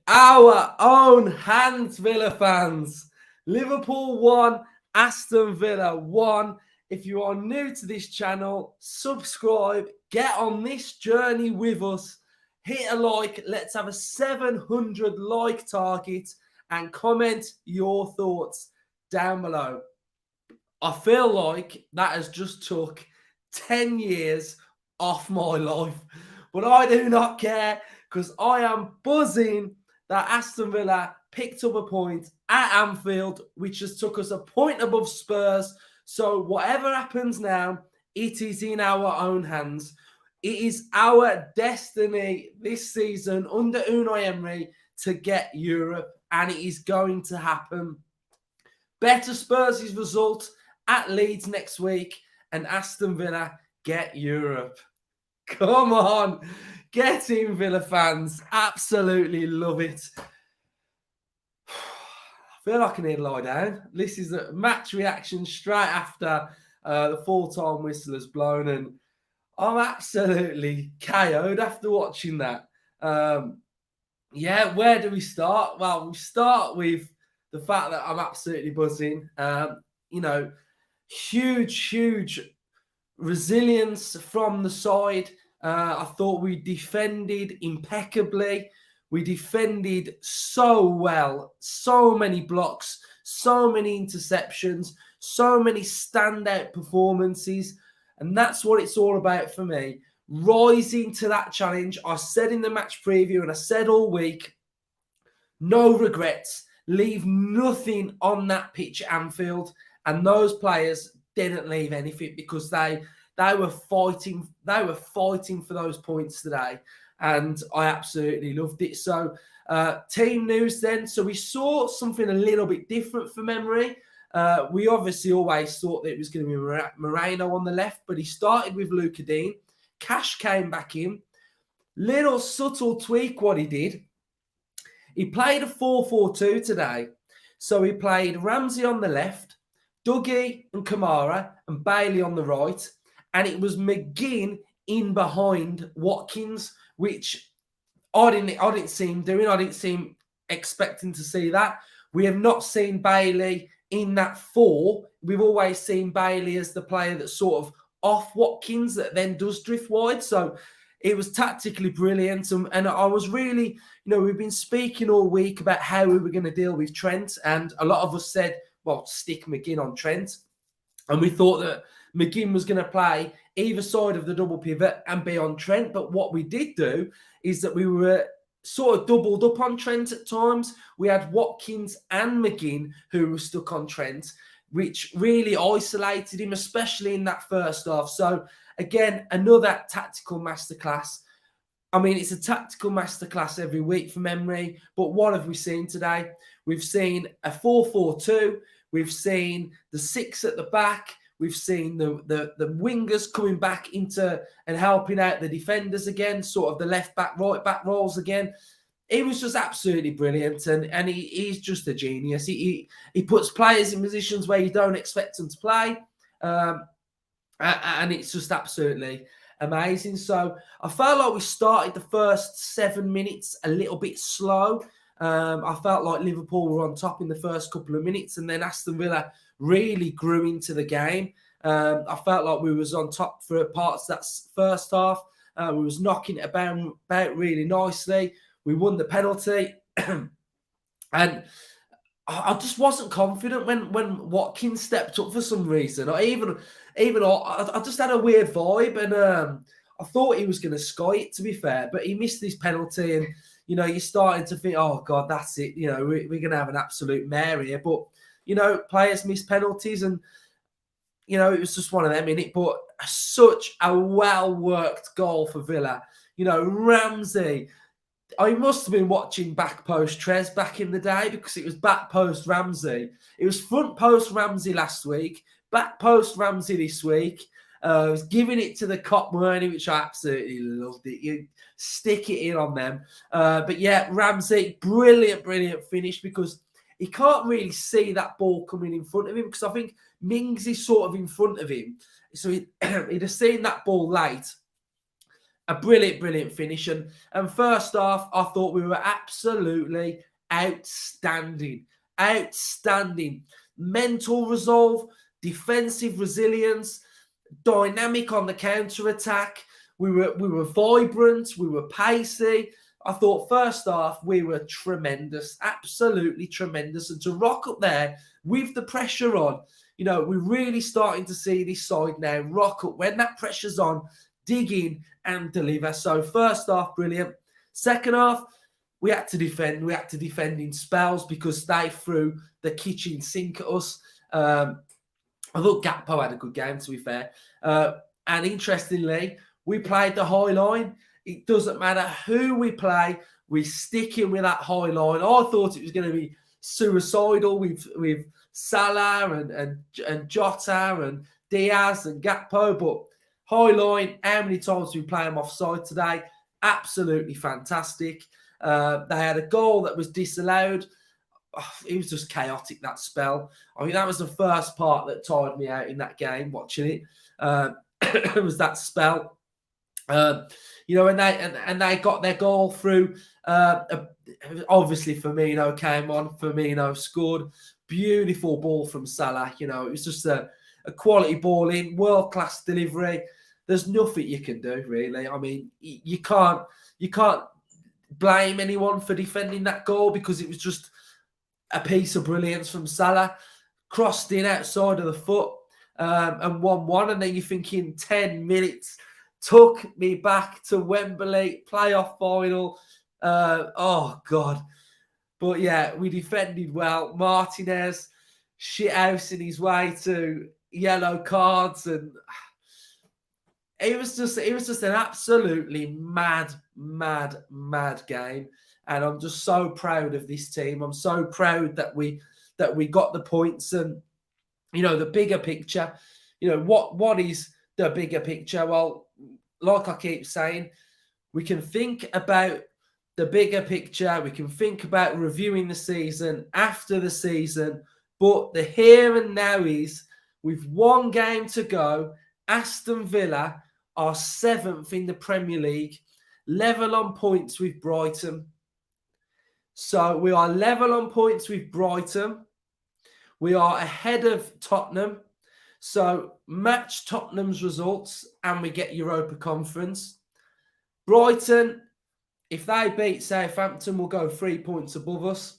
our own hands, Villa fans. Liverpool won, Aston Villa won. If you are new to this channel, subscribe, get on this journey with us, hit a like, let's have a 700 like target, and comment your thoughts down below. I feel like that has just took 10 years off my life, but I do not care because I am buzzing that Aston Villa picked up a point at Anfield, which just took us a point above Spurs. So whatever happens now, it is in our own hands. It is our destiny this season under Unai Emery to get Europe, and it is going to happen. Better Spurs' result at Leeds next week, and Aston Villa get Europe. Come on, get in, Villa fans. Absolutely love it. I feel like I need to lie down. This is a match reaction straight after the full-time whistle has blown, and I'm absolutely KO'd after watching that. Yeah, where do we start? Well, we start with the fact that I'm absolutely buzzing. Huge resilience from the side. I thought we defended impeccably. We defended so well, so many blocks, so many interceptions, so many standout performances. And that's what it's all about for me. Rising to that challenge. I said in the match preview and I said all week, no regrets. Leave nothing on that pitch at Anfield. And those players didn't leave anything because they were fighting. They were fighting for those points today. And I absolutely loved it. So team news then. So we saw something a little bit different from Emery. We obviously always thought that it was going to be Moreno on the left, but he started with Luca Dean. Cash came back in. Little subtle tweak what he did. He played a 4-4-2 today. So he played Ramsey on the left, Dougie and Kamara, and Bailey on the right. And it was McGinn in behind Watkins, which I didn't see him doing. I didn't see him expecting to see that. We have not seen Bailey in that four. We've always seen Bailey as the player that's sort of off Watkins that then does drift wide. So it was tactically brilliant. And I was really, we've been speaking all week about how we were going to deal with Trent. And a lot of us said, well, stick McGinn on Trent. And we thought that McGinn was going to play either side of the double pivot and be on Trent. But what we did do is that we were sort of doubled up on Trent at times. We had Watkins and McGinn who were stuck on Trent, which really isolated him, especially in that first half. So, again, another tactical masterclass. I mean, it's a tactical masterclass every week from Emery, but what have we seen today? We've seen a 4-4-2. We've seen the six at the back. We've seen the wingers coming back into and helping out the defenders again, sort of the left back, right back roles again. It was just absolutely brilliant, and he's just a genius. He puts players in positions where you don't expect them to play, and it's just absolutely amazing. So I felt like we started the first 7 minutes a little bit slow. I felt like Liverpool were on top in the first couple of minutes, and then Aston Villa really grew into the game. I felt like we was on top for parts of that first half. We was knocking it about really nicely. We won the penalty. And I just wasn't confident when Watkins stepped up for some reason. I just had a weird vibe, and I thought he was going to sky it, to be fair, but he missed this penalty, and you're starting to think, oh God, that's it. We're going to have an absolute mare here. But players miss penalties, and it was just one of them, innit? But such a well-worked goal for Villa. Ramsey. I must have been watching back post Trez back in the day, because it was back post Ramsey. It was front post Ramsey last week, back post Ramsey this week. I was giving it to the cop, which I absolutely loved it. You stick it in on them. But yeah, Ramsey, brilliant finish, because he can't really see that ball coming in front of him, because I think Mings is sort of in front of him. So he'd have seen that ball late. a brilliant, brilliant finish. And first half, I thought we were absolutely outstanding. Outstanding. Mental resolve, defensive resilience, dynamic on the counter-attack. We were vibrant, we were pacey. I thought first half we were tremendous, absolutely tremendous. And to rock up there with the pressure on, you know, we're really starting to see this side now rock up when that pressure's on, dig in and deliver. So first half, brilliant. Second half, we had to defend. We had to defend in spells because they threw the kitchen sink at us. I thought Gakpo had a good game, to be fair. And interestingly, we played the high line. It doesn't matter who we play, we stick in with that high line. I thought it was going to be suicidal with Salah and Jota and Diaz and Gakpo, but high line, how many times did we play them offside today? Absolutely fantastic. They had a goal that was disallowed. Oh, it was just chaotic, that spell. I mean, that was the first part that tired me out in that game, watching it. It was that spell. You know, and they got their goal through. Obviously, Firmino came on. Firmino scored. Beautiful ball from Salah. You know, it was just a quality ball in, world-class delivery. There's nothing you can do, really. I mean, you can't blame anyone for defending that goal because it was just a piece of brilliance from Salah. Crossed in outside of the foot and 1-1. And then you're thinking 10 minutes took me back to Wembley, playoff final. Oh, God. But, yeah, we defended well. Martinez shithousing his way to yellow cards. And it was just an absolutely mad game. And I'm just so proud of this team. I'm so proud that we got the points. And, you know, the bigger picture, you know, what is the bigger picture? Well, like I keep saying, we can think about the bigger picture. We can think about reviewing the season after the season. But the here and now is, with one game to go, Aston Villa are 7th in the Premier League, level on points with Brighton. So we are level on points with Brighton. We are ahead of Tottenham. So match Tottenham's results and we get Europa Conference. Brighton, if they beat Southampton, will go 3 points above us.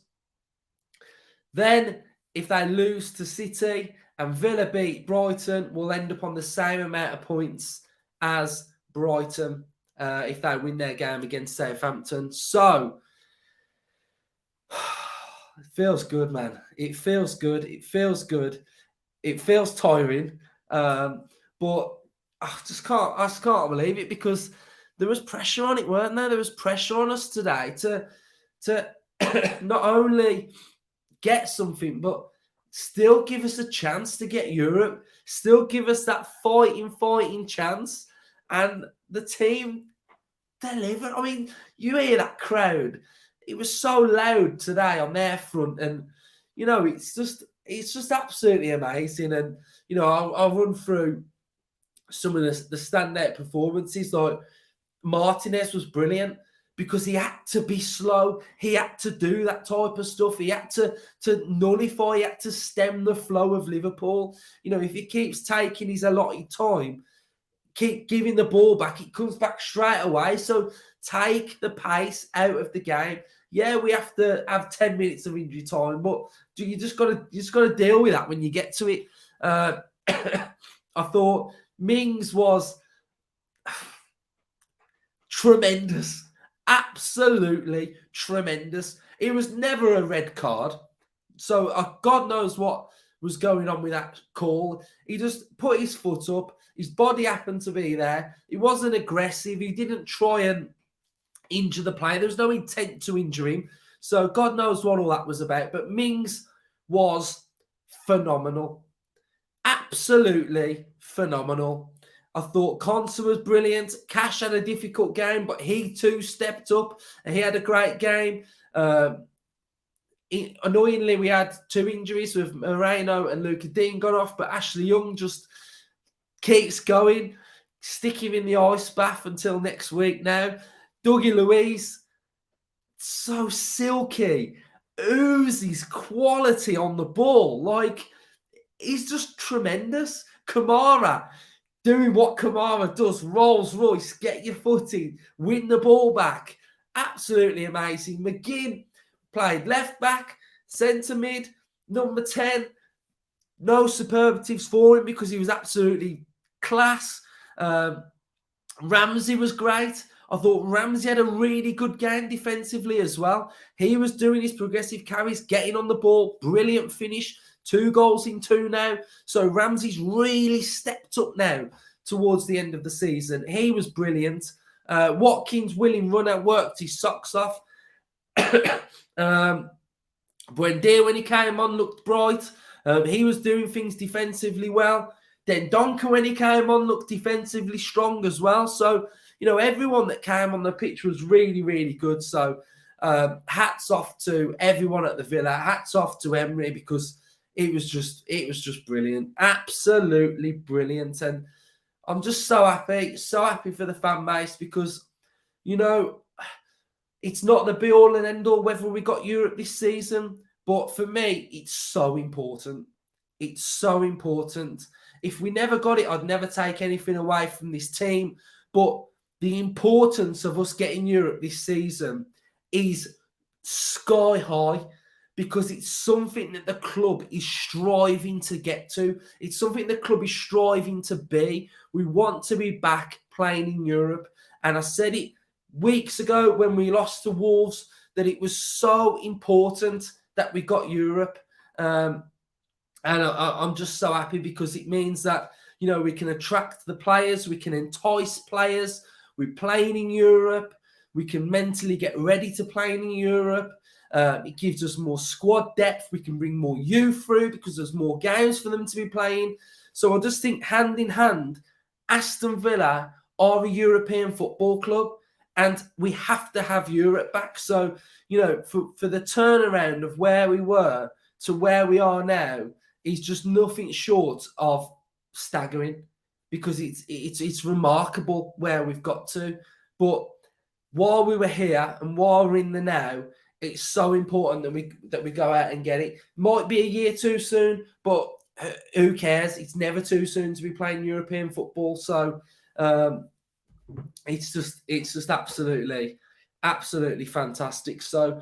Then if they lose to City and Villa beat Brighton, we'll end up on the same amount of points as Brighton if they win their game against Southampton. So it feels good, man. It feels good. It feels good. It feels tiring, but I just can't believe it because there was pressure on it, weren't there? There was pressure on us today to not only get something, but still give us a chance to get Europe, still give us that fighting chance. And the team delivered. I mean, you hear that crowd. It was so loud today on their front. And, you know, it's just absolutely amazing. And, you know, I'll run through some of the standout performances. Like Martinez was brilliant because he had to be slow. He had to do that type of stuff. He had to nullify, he had to stem the flow of Liverpool. You know, if he keeps taking his allotted time, keep giving the ball back, it comes back straight away. So take the pace out of the game. Yeah, we have to have 10 minutes of injury time, but you just got to deal with that when you get to it. I thought Mings was tremendous, absolutely tremendous. It was never a red card, so God knows what was going on with that call. He just put his foot up. His body happened to be there. He wasn't aggressive. He didn't try and injure the player. There was no intent to injure him. So God knows what all that was about. But Mings was phenomenal. Absolutely phenomenal. I thought Konsa was brilliant. Cash had a difficult game, but he too stepped up and he had a great game. Annoyingly, we had 2 injuries with Moreno and Luka Dean got off, but Ashley Young just keeps going, stick him in the ice bath until next week now. Dougie Luiz, so silky, oozes quality on the ball. Like, he's just tremendous. Kamara, doing what Kamara does, Rolls Royce, get your foot in, win the ball back. Absolutely amazing. McGinn played left back, centre mid, number 10. No superlatives for him because he was absolutely class. Ramsey was great. I thought Ramsey had a really good game defensively as well. He was doing his progressive carries, getting on the ball. Brilliant finish. 2 goals in 2 now. So Ramsey's really stepped up now towards the end of the season. He was brilliant. Watkins, willing runner, worked his socks off. Buendia, when he came on, looked bright. He was doing things defensively well. Then Donker, when he came on, looked defensively strong as well. So, you know, everyone that came on the pitch was really, really good. So, hats off to everyone at the Villa. Hats off to Emery because it was just brilliant. Absolutely brilliant. And I'm just so happy for the fan base because, you know, it's not the be-all and end-all whether we got Europe this season. But for me, it's so important. It's so important. If we never got it, I'd never take anything away from this team. But the importance of us getting Europe this season is sky high because it's something that the club is striving to get to. It's something the club is striving to be. We want to be back playing in Europe. And I said it weeks ago when we lost to Wolves that it was so important that we got Europe. And I'm just so happy because it means that, you know, we can attract the players, we can entice players. We're playing in Europe. We can mentally get ready to play in Europe. It gives us more squad depth. We can bring more youth through because there's more games for them to be playing. So I just think hand in hand, Aston Villa are a European football club and we have to have Europe back. So, you know, for the turnaround of where we were to where we are now is just nothing short of staggering because it's remarkable where we've got to. But while we were here and while we're in the now, it's so important that we go out and get it. Might be a year too soon, but who cares? It's never too soon to be playing European football. So it's just absolutely fantastic. So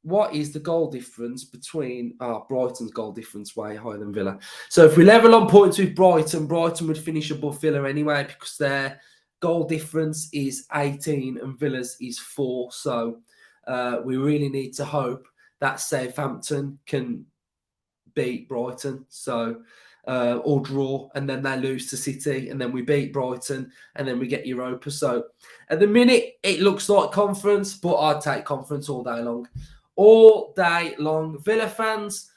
what is the goal difference between Brighton's goal difference way higher than Villa? So if we level on points with Brighton would finish above Villa anyway because their goal difference is 18 and Villa's is 4. So we really need to hope that Southampton can beat Brighton. So or draw, and then they lose to City, and then we beat Brighton, and then we get Europa. So at the minute, it looks like conference, but I'd take conference all day long. All day long. Villa fans,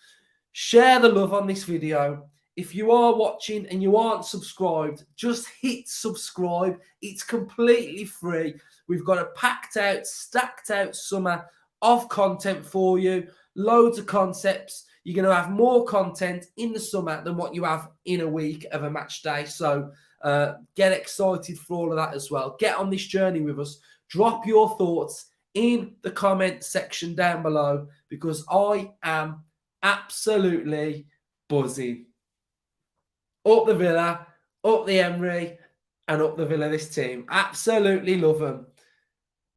share the love on this video. If you are watching and you aren't subscribed, just hit subscribe. It's completely free. We've got a packed out, stacked out summer of content for you. Loads of concepts. You're going to have more content in the summer than what you have in a week of a match day. So get excited for all of that as well. Get on this journey with us. Drop your thoughts in the comment section down below because I am absolutely buzzing. Up the Villa, up the Emery, and up the Villa this team. Absolutely love them.